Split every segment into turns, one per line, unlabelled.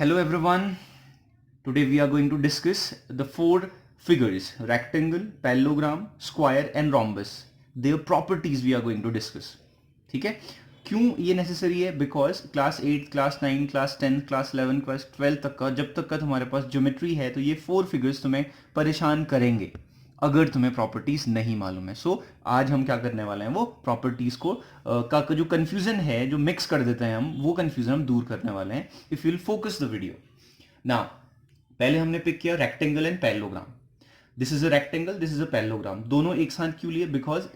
Hello everyone. Today we are going to discuss the four figures: rectangle, parallelogram, square and rhombus. Their properties we are going to discuss. ठीक है? क्यों ये necessary है? Because class 8, class 9, class 10, class 11, class 12 तक का जब तक का तुम्हारे पास ज्योमेट्री है तो ये फोर फिगर्स तुम्हें परेशान करेंगे अगर तुम्हें प्रॉपर्टीज नहीं मालूम है. सो आज हम क्या करने वाले हैं, वो प्रॉपर्टीज को का जो कंफ्यूजन है, जो मिक्स कर देते हैं हम, वो कंफ्यूजन हम दूर करने वाले हैं if you will focus the video. Now पहले हमने पिक किया rectangle and parallelogram. This is a rectangle, this is a parallelogram. दोनों एक साथ क्यों लिए? बिकॉज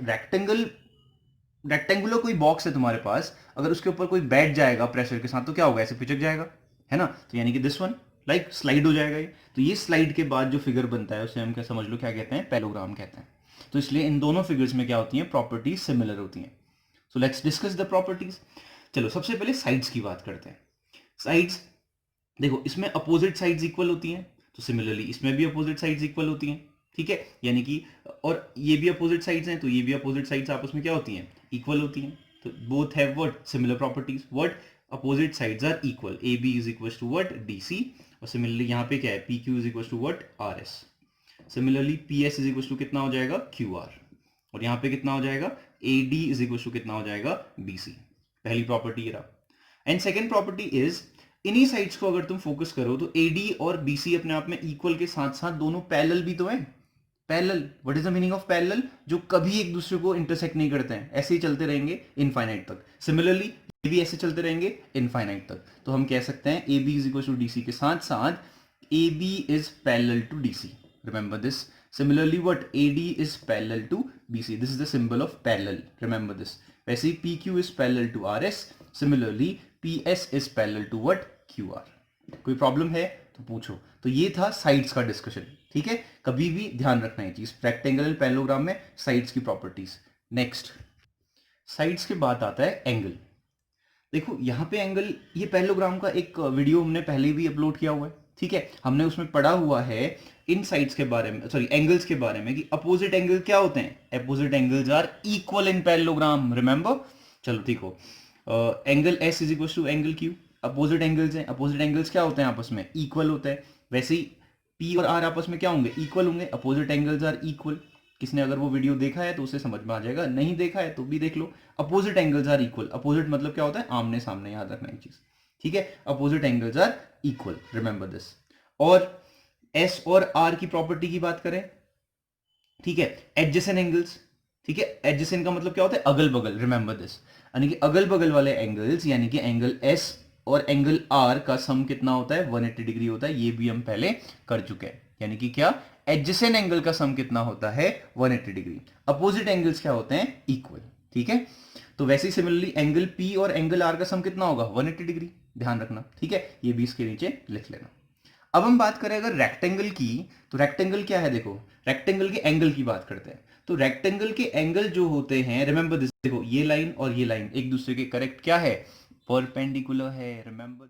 रेक्टेंगुलर कोई बॉक्स है तुम्हारे पास, अगर उसके ऊपर कोई बैठ जाएगा प्रेशर के साथ तो क्या होगा? ऐसे पिचक जाएगा, है ना? तो यानी कि दिस वन लाइक स्लाइड हो जाएगा ये. तो ये स्लाइड के बाद जो फिगर बनता है उसे हम क्या समझ लो, क्या कहते हैं? पैरेललोग्राम कहते हैं. तो इसलिए इन दोनों फिगर्स में क्या होती हैं? प्रॉपर्टीज सिमिलर होती हैं. So let's discuss the properties. चलो सबसे पहले साइड्स की बात करते हैं. साइड्स देखो, इसमें अपोजिट साइड्स इक्वल होती हैं, तो सिमिलरली इसमें भी अपोजिट साइड्स इक्वल होती हैं. ठीक है, यानी कि और ये भी अपोजिट साइड्स हैं तो ये भी अपोजिट साइड्स आपस में क्या होती हैं? इक्वल होती हैं. तो both have what? Similar properties. What? Opposite sides are equal. A B is equal to what? D C. और सिमिलरली यहाँ पे क्या है? P Q is equal to what? R S. Similarly P S is equal to कितना हो जाएगा? Q R. और यहाँ पे कितना हो जाएगा? A D is equal to कितना हो जाएगा? B C. पहली प्रॉपर्टी ये रहा. एंड सेकेंड प्रॉपर्टी इज, इन्हीं साइड्स को अगर तुम फोकस करो तो एडी और बीसी अपने आप में इक्वल के साथ साथ दोनों पैरेलल भी तो हैं. Parallel, what is the meaning of parallel? जो कभी एक दूसरे को इंटरसेक्ट नहीं करते हैं, ऐसे ही चलते रहेंगे इनफाइनाइट तक. सिमिलरली ये भी ऐसे चलते रहेंगे इनफाइनाइट तक. तो हम कह सकते हैं A B is equal to D C के साथ साथ A B is parallel to D C. Remember this. Similarly what? A D is parallel to B C. This is the symbol of parallel. Remember this. वैसे ही P Q is parallel to R S. Similarly P S is parallel to what? Q R. कोई problem है तो पूछो. तो ये था sides का डिस्कशन. ठीक है, कभी भी ध्यान रखना है चीज, रेक्टेंगल एंड पैरेललोग्राम में साइड्स की प्रॉपर्टीज. नेक्स्ट, साइड्स के बाद आता है एंगल. देखो यहाँ पे एंगल, ये पैरेललोग्राम का एक वीडियो हमने पहले भी अपलोड किया हुआ है. ठीक है, हमने उसमें पढ़ा हुआ है इन साइड्स के बारे में, सॉरी एंगल्स के बारे में, कि अपोजिट एंगल क्या होते हैं? Opposite angles are equal in parallelogram. Remember. चलो ठीक हो. Angle S is equal to angle Q. Opposite angles हैं. अपोजिट एंगल्स क्या होते हैं? आपस में इक्वल होते हैं. वैसे ही पी और आर आपस में क्या होंगे? इक्वल होंगे. Opposite angles are equal. किसने अगर वो वीडियो देखा है तो उसे समझ में आ जाएगा, नहीं देखा है तो भी देख लो. Opposite angles are equal. Opposite मतलब क्या होता है? आमने सामने. याद रखना एक चीज. ठीक है, opposite angles are equal. Remember this. और एस और आर की प्रॉपर्टी की बात करें, ठीक है, एडजेसेंट एंगल्स. ठीक है, एडजेसेंट का मतलब क्या होता है? अगल बगल. Remember this. यानी कि अगल बगल वाले एंगल्स, यानी कि एंगल एस और एंगल आर का सम कितना होता है? 180 डिग्री होता है. ये भी हम पहले कर चुके हैं. यानी कि क्या? एडजेसेंट एंगल का सम कितना होता है? 180 डिग्री. अपोजिट एंगल्स क्या होते हैं? इक्वल. ठीक है, तो वैसे ही सिमिलरली एंगल पी और एंगल आर का सम कितना होगा? 180 डिग्री. ध्यान रखना. ठीक है, ये भी इसके नीचे लिख लेना. अब हम बात करें अगर रेक्टेंगल की, तो रेक्टेंगल क्या है? देखो, रेक्टेंगल के एंगल की बात करते हैं. तो रेक्टेंगल के एंगल जो होते हैं, रिमेंबर दिस, देखो ये लाइन और ये लाइन एक दूसरे के करेक्ट क्या है? परपेंडिकुलर है. रिमेंबर.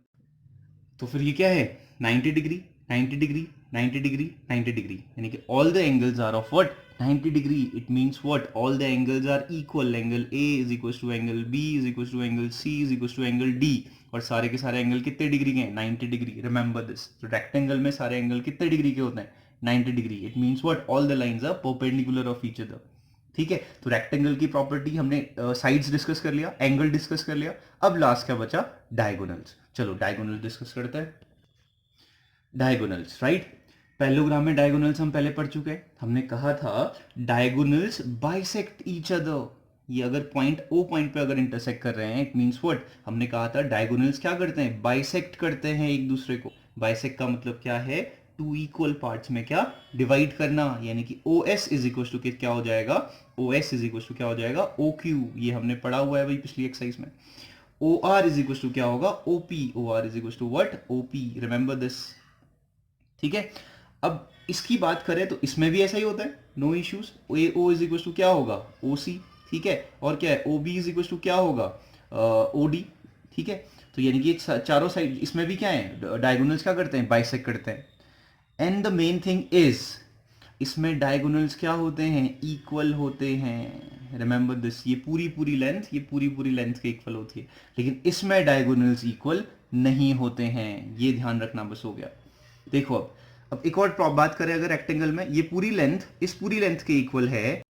तो फिर ये क्या है? 90 डिग्री, 90 डिग्री, 90 डिग्री, 90 डिग्री. यानी कि all the angles are of what? 90 degree. It means what? All the angles are equal. Angle A is equal to angle B is equal to angle C is equal to angle D. और सारे के सारे angle कितने degree के हैं? 90 degree. Remember this. तो rectangle में सारे एंगल कितने डिग्री के होते हैं? 90 degree. It means what? All the lines are perpendicular of each other. ठीक है, तो रेक्टेंगल की प्रॉपर्टी हमने साइड्स डिस्कस कर लिया, एंगल डिस्कस कर लिया. अब लास्ट क्या बचा? डायगोनल्स. चलो डायगोनल डिस्कस करते हैं. Diagonals, right. पैरेललोग्राम में डायगोनल्स हम पहले पढ़ चुके हैं. हमने कहा था डायगोनल्स बाइसेक्ट ईच अदर. ये अगर पॉइंट ओ पॉइंट पे अगर इंटरसेक्ट कर रहे हैं, इट मींस व्हाट? हमने कहा था डायगोनल्स क्या करते हैं? बाइसेक्ट करते हैं एक दूसरे को. बाइसेक्ट का मतलब क्या है? टू इक्वल पार्ट्स में क्या? डिवाइड करना. यानी कि O S is equal to क्या हो जाएगा? O S is equal to क्या हो जाएगा? O Q. ये हमने पढ़ा हुआ है भाई पिछली एक्सरसाइज में. O R is equal to क्या होगा? O P. O R is equal to what? O P. Remember this. ठीक है, अब इसकी बात करें तो इसमें भी ऐसा ही होता है. No issues. A O is equal to क्या होगा? O C. ठीक है, और क्या है? O B is equal to क्या होगा? O D. ठीक है, तो यानी कि चारों साइड इसमें भी क्या है? डायगोनल्स क्या करते हैं? बाइसेक्ट करते हैं. And the main thing is, इसमें डायगोनल्स क्या होते हैं? इक्वल होते हैं. Remember this. ये पूरी पूरी लेंथ के इक्वल होती है, लेकिन इसमें डायगोनल्स इक्वल नहीं होते हैं, ये ध्यान रखना बस हो गया। देखो अब एक और बात करें, अगर रेक्टेंगल में ये पूरी लेंथ इस पूरी लेंथ के इक्वल है,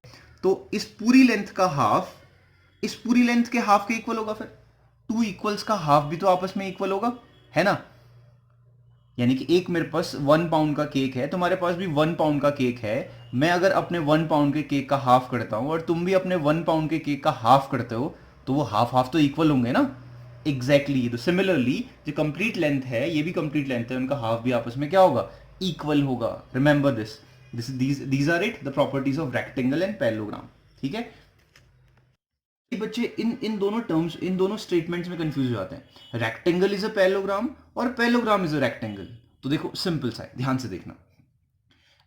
तो इस पूरी लेंथ का हाफ इस पूरी लेंथ के हाफ के इक्वल होगा। फिर टू इक्वल्स का हाफ भी तो आपस में इक्वल होगा, है ना। यानी कि एक मेरे पास 1 पाउंड का केक है, तुम्हारे पास भी 1 पाउंड का केक है। मैं अगर अपने 1 पाउंड के केक का हाफ करता हूं और तुम भी अपने 1 पाउंड के केक का हाफ करते हो, तो वो हाफ हाफ तो इक्वल होंगे ना। एग्जैक्टली तो सिमिलरली जो कंप्लीट लेंथ है, ये भी कंप्लीट लेंथ है, उनका हाफ भी आपस में क्या होगा, इक्वल होगा। Remember this these are it the properties of rectangle and parallelogram. ठीक है, बच्चे इन दोनों टर्म्स, इन दोनों स्टेटमेंट्स में कंफ्यूज हो जाते हैं। रेक्टेंगल इज अ पैरेललोग्राम और पैरेललोग्राम इज अ रेक्टेंगल। तो देखो सिंपल सा है, ध्यान से देखना।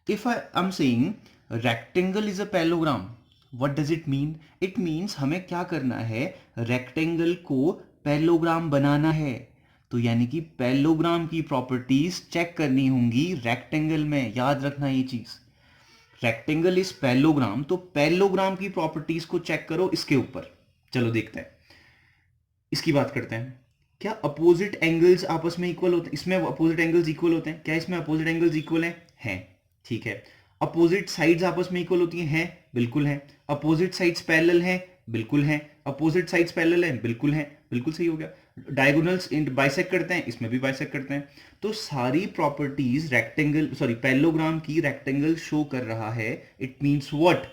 If I am saying rectangle is a parallelogram, what does it mean? It means हमें क्या करना है, रेक्टेंगल को पैरेललोग्राम बनाना है। तो यानी कि पैरेललोग्राम की प्रॉपर्टीज चेक करनी होंगी रेक्टेंगल में, याद रखना ये चीज। रेक्टेंगल इज पैरेललोग्राम, तो पैरेललोग्राम की प्रॉपर्टीज को चेक करो इसके ऊपर। चलो देखते हैं, इसकी बात करते हैं। क्या अपोजिट एंगल्स आपस में इक्वल होते हैं? इसमें अपोजिट एंगल्स इक्वल होते हैं क्या? इसमें अपोजिट एंगल्स इक्वल हैं, ठीक है। अपोजिट साइड्स आपस में इक्वल होती हैं, बिल्कुल है। अपोजिट साइड्स पैरेलल हैं, बिल्कुल हैं। अपोजिट साइड्स पैरेलल हैं, बिल्कुल हैं, बिल्कुल सही हो गया। डायगोनल्स बाइसेक्ट करते हैं, इसमें भी बाइसेक्ट करते हैं। तो सारी प्रॉपर्टीज पैरेललोग्राम की रेक्टेंगल शो कर रहा है। It means what?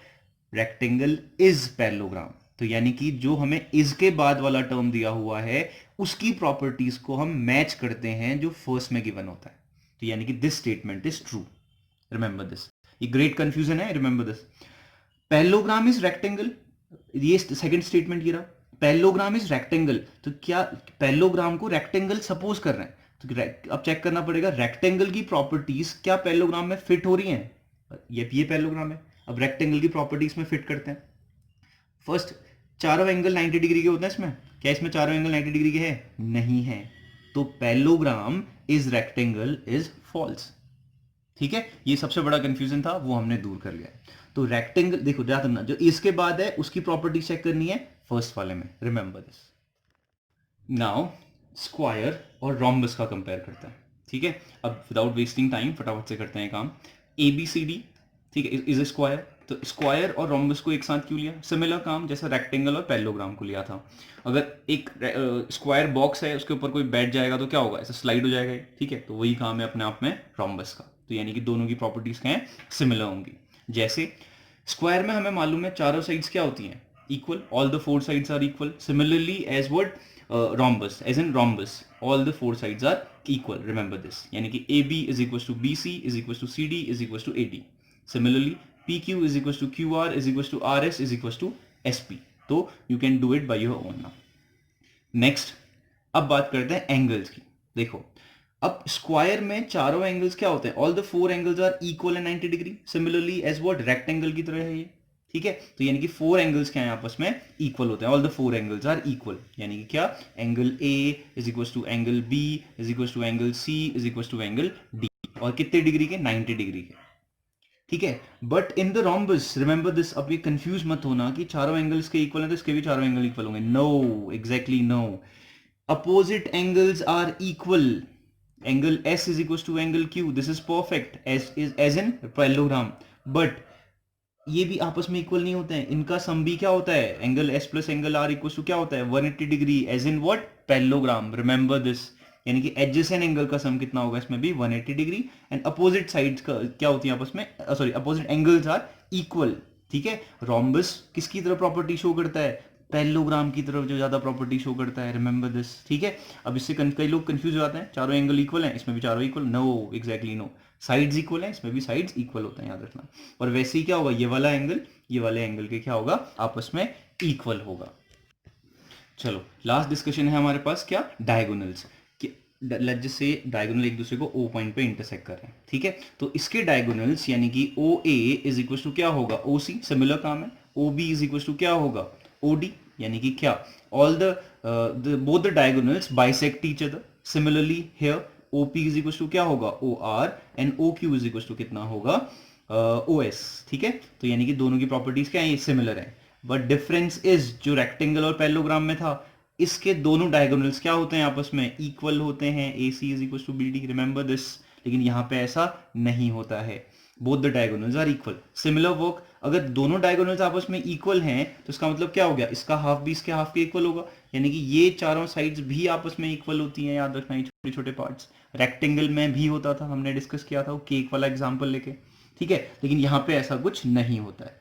Rectangle is parallelogram. तो यानी कि जो हमें इज के बाद वाला टर्म दिया हुआ है, उसकी प्रॉपर्टीज को हम मैच करते हैं जो फर्स्ट में गिवन होता है। तो यानी कि this statement is true. Remember this, ये ग्रेट कंफ्यूजन है, remember this. Parallelogram is rectangle, ये सेकंड स्टेटमेंट ये रहा। पैरेललोग्राम इज रेक्टेंगल, तो क्या पैरेललोग्राम को रेक्टेंगल सपोज कर रहे हैं, तो अब चेक करना पड़ेगा रेक्टेंगल की प्रॉपर्टीज क्या पैरेललोग्राम में फिट हो रही हैं। ये पैरेललोग्राम है, अब रेक्टेंगल की प्रॉपर्टीज में फिट करते हैं। फर्स्ट, चारों एंगल 90 डिग्री के होते हैं इसमें, क्या इसमें चारों एंगल 90 डिग्री के है? नहीं है। तो parallelogram is rectangle is false. ठीक है, ये सबसे बड़ा कंफ्यूजन था, वो हमने दूर कर लिया। तो रेक्टेंगल देखो, ध्यान रखना, जो इसके बाद है उसकी प्रॉपर्टी चेक करनी है फर्स्ट वाले में। Remember this. नाउ स्क्वायर और रोम्बस का कंपेयर करते हैं। ठीक है, अब विदाउट वेस्टिंग टाइम फटाफट से करते हैं काम। ABCD, ठीक है, इज ए स्क्वायर। तो स्क्वायर और रोम्बस को एक साथ क्यों लिया? सिमिलर काम जैसा रेक्टेंगल और पैरेललोग्राम को लिया था। अगर एक स्क्वायर बॉक्स है, उसके ऊपर कोई बैठ जाएगा तो क्या होगा, ऐसा स्लाइड हो जाएगा, ठीक है। तो वही काम है अपने आप में रोम्बस का। तो यानी कि दोनों की प्रॉपर्टीज क्या है, सिमिलर होंगी। जैसे स्क्वायर में हमें मालूम है चारों साइड्स क्या होती हैं, equal, all the four sides are equal. Similarly as word rhombus, as in rhombus, all the four sides are equal. Remember this, यानी कि AB is equal to BC is equal to CD is equal to AD। Similarly PQ is equals to QR is equals to RS is equals to SP. तो you can do it by your own now. Next, अब बात करते हैं angles की। देखो, अब square में चारों एंगल्स क्या होते हैं, all the four angles are equal and 90 degree. Similarly as what, rectangle की तरह है ये, ठीक है। तो यानी कि फोर एंगल्स क्या है आपस में, इक्वल होते हैं, all the four angles are equal. यानी कि क्या, angle A is equal to angle B is equal to angle C is equal to angle D, और कितने डिग्री के, 90 डिग्री के, ठीक है। But in the rhombus, remember this, अब ये कंफ्यूज मत होना कि चारों एंगल्स के इक्वल है तो इसके भी चारों एंगल इक्वल होंगे। No, exactly no. Opposite angles are equal. Angle S is equal to angle Q, this is perfect, as in parallelogram. But ये भी आपस में इक्वल नहीं होते हैं, इनका सम भी क्या होता है, angle S plus angle R equal to क्या होता है, 180 degree, as in what, parallelogram. Remember this, यानी कि एडजेसेंट एंगल का सम कितना होगा इसमें भी, 180 डिग्री। एंड अपोजिट साइड्स का क्या होती है आपस में, sorry, opposite angles are equal, ठीक है। रोम्बस किसकी तरफ प्रॉपर्टी शो करता है, पैरेललोग्राम की तरफ जो ज्यादा प्रॉपर्टी शो करता है। रिमेंबर दिस, ठीक है। अब इससे कई लोग कंफ्यूज हो जाते हैं, चारों एंगल इक्वल हैं, इसमें भी चारों equal, no, exactly no. Sides equal हैं, इसमें भी साइड्स इक्वल होते हैं, याद रखना। और वैसे ही क्या होगा, ये वाला एंगल ये वाले एंगल के क्या होगा, आपस में इक्वल होगा। चलो, लास्ट डिस्कशन है हमारे पास, क्या, diagonals. Let's just say diagonal एक दूसरे को O पॉइंट पे इंटरसेक्ट कर रहे हैं, ठीक है। तो इसके डायगोनल्स यानी कि OA इज इक्वल टू क्या होगा, OC, सिमिलर काम है। OB इज इक्वल टू क्या होगा, OD, यानी कि क्या, all the both the diagonals bisect each other. Similarly here OP is equal to क्या होगा, OR, and OQ is equal to कितना होगा, OS, ठीक है। तो यानी कि दोनों की प्रॉपर्टीज क्या है, ये सिमिलर है। बट डिफरेंस इज, जो रेक्टेंगल और पैरेललोग्राम में था, इसके दोनों डायगोनल्स क्या होते हैं आपस में, इक्वल होते हैं, A C is equal to B D, remember this. लेकिन यहाँ पे ऐसा नहीं होता है, both the diagonals are equal. Similar work, अगर दोनों डायगोनल्स आपस में इक्वल हैं तो इसका मतलब क्या हो गया, इसका हाफ भी इसके हाफ के इक्वल होगा, यानी कि ये चारों साइड्स भी आपस में इक्वल होती हैं। याद रखना, ये छोटे छोटे पार्ट्स रेक्टेंगल में भी होता था, हमने डिस्कस किया था वो केक वाला एग्जाम्पल लेके, ठीक है। लेकिन यहाँ पे ऐसा कुछ नहीं होता है।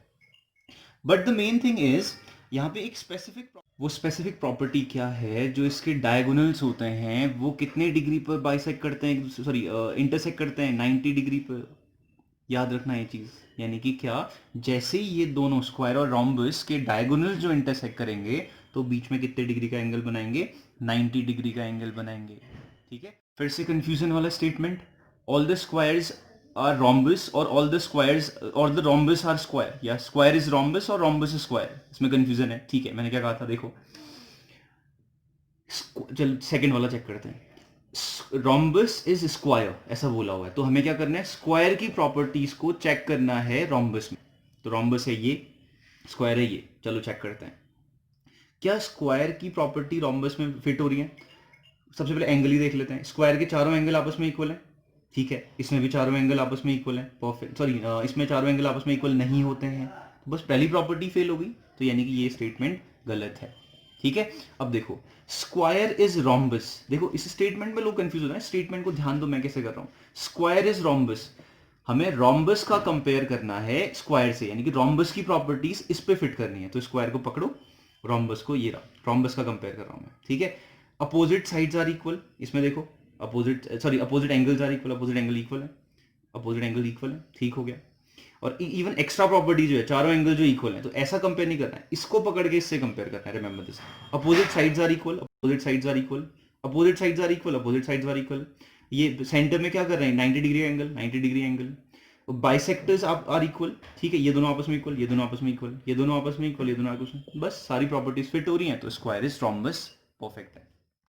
But the main thing is, यहाँ पे एक स्पेसिफिक प्रॉपर्टी क्या है, जो इसके डायगोनल्स होते हैं वो कितने डिग्री पर बाइसेक्ट करते हैं, सॉरी इंटरसेक्ट करते हैं, 90 डिग्री पर। याद रखना ये चीज, यानी कि क्या, जैसे ही ये दोनों स्क्वायर और रोम्बस के डायगोनल जो इंटरसेक्ट करेंगे तो बीच में कितने डिग्री का एंगल बनाएंगे, 90 डिग्री का एंगल बनाएंगे, ठीक है। फिर से कंफ्यूजन वाला statement, all the squares are rhombus और ऑल द स्क्वायर्स और द रोम्बस आर स्क्वायर, या स्क्वायर इज रोम्बस और रोम्बस इज स्क्वायर, इसमें कंफ्यूजन है, ठीक है। मैंने क्या कहा था, देखो चल सेकंड वाला चेक करते हैं। रोम्बस इज स्क्वायर ऐसा बोला हुआ है, तो हमें क्या करना है, स्क्वायर की प्रॉपर्टीज को चेक करना है रोम्बस में। तो रोम्बस है ये, स्क्वायर है ये, चलो चेक करते हैं क्या स्क्वायर की प्रॉपर्टी रोम्बस में फिट हो रही है। सबसे पहले एंगल ही देख लेते हैं, स्क्वायर के चारों एंगल आपस में इक्वल है, ठीक है। इसमें भी चारों एंगल आपस में इक्वल है, परफेक्ट। सॉरी, इसमें चारों एंगल आपस में इक्वल नहीं होते हैं, तो बस पहली प्रॉपर्टी फेल हो गई, तो यानी कि ये स्टेटमेंट गलत है, ठीक है। अब देखो, स्क्वायर इज रोम्बस, देखो इस स्टेटमेंट में लोग कंफ्यूज हो रहे हैं, स्टेटमेंट को ध्यान दो मैं कैसे कर रहा हूं। स्क्वायर इज रोम्बस, हमें रोम्बस का कंपेयर करना है स्क्वायर से, यानी कि रोम्बस की प्रॉपर्टीज इस पे फिट करनी है, तो स्क्वायर को पकड़ो, रोम्बस को, ये रहा, रोम्बस का कंपेयर कर रहा हूं मैं, ठीक है। अपोजिट साइड्स आर इक्वल, इसमें देखो opposite angles are equal, opposite angle equal है, अपोजिट एंगल इक्वल है, ठीक हो गया। और इवन एक्स्ट्रा प्रॉपर्टी जो है, चारों एंगल जो इक्वल है, तो ऐसा कंपेयर नहीं करना है, इसको पकड़ के इससे कंपेयर करना है, remember this. Opposite sides are equal, opposite sides are equal, opposite sides are equal, opposite sides are equal. ये सेंटर में क्या कर रहे हैं, 90 degree angle, 90 degree angle. Bisectors are equal, ठीक है, ये दोनों आपस में इक्वल, ये दोनों आपस में इक्वल, ये दोनों आपस में इक्वल, ये दोनों आपस में, बस सारी प्रॉपर्टीज फिट हो रही हैं, तो स्क्वायर इज रोम्बस परफेक्ट है।